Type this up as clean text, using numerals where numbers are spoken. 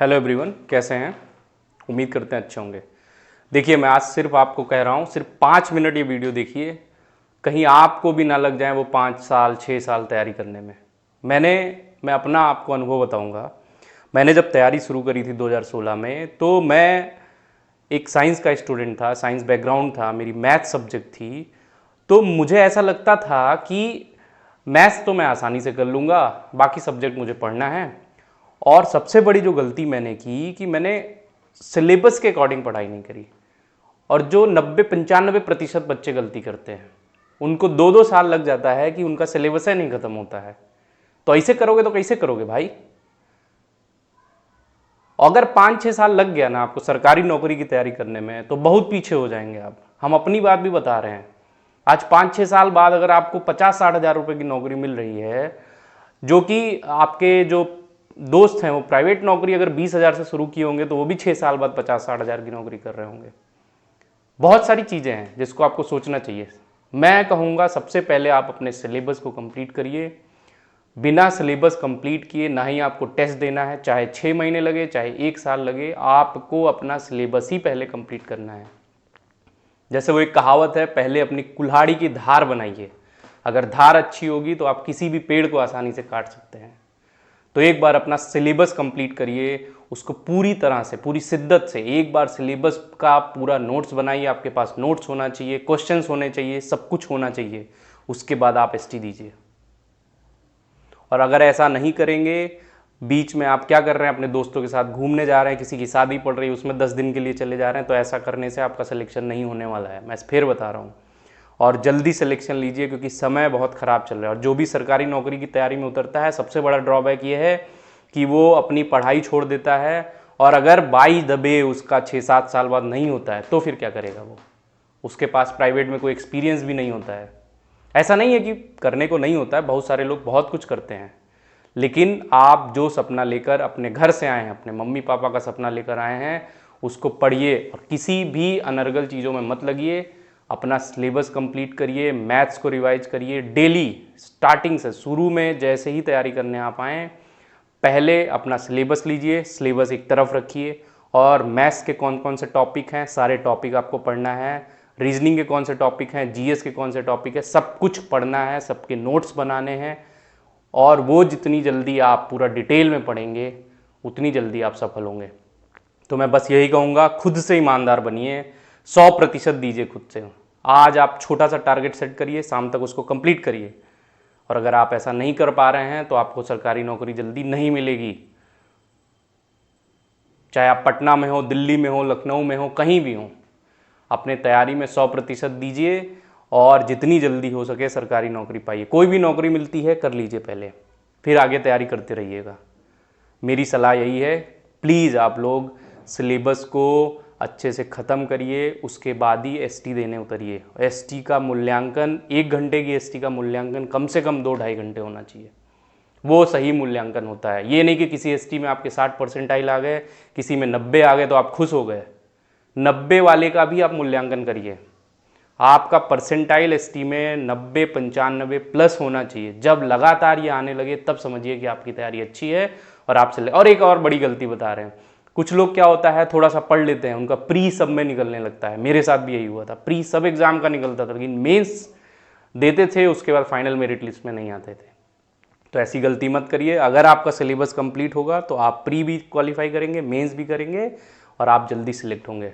Hello everyone, कैसे हैं? उम्मीद करते हैं अच्छे होंगे। देखिए, मैं आज सिर्फ आपको कह रहा हूँ, सिर्फ 5 मिनट ये वीडियो देखिए, कहीं आपको भी ना लग जाए वो 5 साल 6 साल तैयारी करने में। मैं अपना आपको अनुभव बताऊंगा। मैंने जब तैयारी शुरू करी थी 2016 में, तो मैं एक साइंस का स्टूडेंट था, साइंस बैकग्राउंड था, मेरी मैथ सब्जेक्ट थी। तो मुझे ऐसा लगता था कि मैथ्स तो मैं आसानी से कर लूँगा, बाकी सब्जेक्ट मुझे पढ़ना है। और सबसे बड़ी जो गलती मैंने की कि मैंने सिलेबस के अकॉर्डिंग पढ़ाई नहीं करी। और जो 90-95% बच्चे गलती करते हैं, उनको 2-2 साल लग जाता है कि उनका सिलेबस ही नहीं खत्म होता है। तो ऐसे करोगे तो कैसे करोगे भाई? अगर 5-6 साल लग गया ना आपको सरकारी नौकरी की तैयारी करने में, तो बहुत पीछे हो जाएंगे आप। हम अपनी बात भी बता रहे हैं। आज 5-6 साल बाद अगर आपको 50-60 हज़ार रुपये की नौकरी मिल रही है, जो कि आपके जो दोस्त हैं वो प्राइवेट नौकरी अगर 20 हज़ार से शुरू किए होंगे, तो वो भी 6 साल बाद 50-60 हज़ार की नौकरी कर रहे होंगे। बहुत सारी चीज़ें हैं जिसको आपको सोचना चाहिए। मैं कहूँगा सबसे पहले आप अपने सिलेबस को कंप्लीट करिए। बिना सिलेबस कंप्लीट किए ना ही आपको टेस्ट देना है, चाहे 6 महीने लगे चाहे 1 साल लगे, आपको अपना सिलेबस ही पहले कंप्लीट करना है। जैसे वो एक कहावत है, पहले अपनी कुल्हाड़ी की धार बनाइए। अगर धार अच्छी होगी तो आप किसी भी पेड़ को आसानी से काट सकते हैं। तो एक बार अपना सिलेबस कंप्लीट करिए, उसको पूरी तरह से, पूरी शिद्दत से एक बार सिलेबस का पूरा नोट्स बनाइए। आपके पास नोट्स होना चाहिए, क्वेश्चंस होने चाहिए, सब कुछ होना चाहिए। उसके बाद आप एसटी दीजिए। और अगर ऐसा नहीं करेंगे, बीच में आप क्या कर रहे हैं, अपने दोस्तों के साथ घूमने जा रहे हैं, किसी की शादी पड़ रही है उसमें 10 दिन के लिए चले जा रहे हैं, तो ऐसा करने से आपका सिलेक्शन नहीं होने वाला है। मैं फिर बता रहा हूँ। और जल्दी सिलेक्शन लीजिए, क्योंकि समय बहुत ख़राब चल रहा है। और जो भी सरकारी नौकरी की तैयारी में उतरता है, सबसे बड़ा ड्रॉबैक ये है कि वो अपनी पढ़ाई छोड़ देता है। और अगर बाई दबे उसका 6-7 साल बाद नहीं होता है, तो फिर क्या करेगा वो? उसके पास प्राइवेट में कोई एक्सपीरियंस भी नहीं होता है। ऐसा नहीं है कि करने को नहीं होता है, बहुत सारे लोग बहुत कुछ करते हैं। लेकिन आप जो सपना लेकर अपने घर से आए हैं, अपने मम्मी पापा का सपना लेकर आए हैं, उसको पढ़िए और किसी भी अनर्गल चीज़ों में मत लगिए। अपना सिलेबस कंप्लीट करिए, मैथ्स को रिवाइज करिए डेली। स्टार्टिंग से, शुरू में जैसे ही तैयारी करने आप आएँ, पहले अपना सिलेबस लीजिए, सिलेबस एक तरफ रखिए, और मैथ्स के कौन कौन से टॉपिक हैं, सारे टॉपिक आपको पढ़ना है। रीजनिंग के कौन से टॉपिक हैं, जीएस के कौन से टॉपिक है, सब कुछ पढ़ना है, सबके नोट्स बनाने हैं। और वो जितनी जल्दी आप पूरा डिटेल में पढ़ेंगे, उतनी जल्दी आप सफल होंगे। तो मैं बस यही कहूँगा, खुद से ईमानदार बनिए, 100% दीजिए खुद से। आज आप छोटा सा टारगेट सेट करिए, शाम तक उसको कंप्लीट करिए। और अगर आप ऐसा नहीं कर पा रहे हैं, तो आपको सरकारी नौकरी जल्दी नहीं मिलेगी। चाहे आप पटना में हो, दिल्ली में हो, लखनऊ में हो, कहीं भी हो, अपने तैयारी में 100% दीजिए। और जितनी जल्दी हो सके सरकारी नौकरी पाइए। कोई भी नौकरी मिलती है कर लीजिए पहले, फिर आगे तैयारी करते रहिएगा। मेरी सलाह यही है, प्लीज़ आप लोग सिलेबस को अच्छे से ख़त्म करिए, उसके बाद ही एसटी देने उतरिए। एसटी का मूल्यांकन, 1 घंटे की एसटी का मूल्यांकन कम से कम 2-2.5 घंटे होना चाहिए। वो सही मूल्यांकन होता है। ये नहीं कि किसी एसटी में आपके 60 परसेंटाइल आ गए, किसी में 90 आ गए तो आप खुश हो गए। 90 वाले का भी आप मूल्यांकन करिए। आपका परसेंटाइल एसटी में 90-95 प्लस होना चाहिए। जब लगातार ये आने लगे, तब समझिए कि आपकी तैयारी अच्छी है और आपसे। और एक और बड़ी गलती बता रहे हैं, कुछ लोग क्या होता है, थोड़ा सा पढ़ लेते हैं, उनका प्री सब में निकलने लगता है। मेरे साथ भी यही हुआ था, प्री सब एग्जाम का निकलता था, लेकिन मेंस देते थे, उसके बाद फाइनल मेरिट लिस्ट में नहीं आते थे। तो ऐसी गलती मत करिए। अगर आपका सिलेबस कंप्लीट होगा तो आप प्री भी क्वालिफाई करेंगे, मेंस भी करेंगे, और आप जल्दी सिलेक्ट होंगे।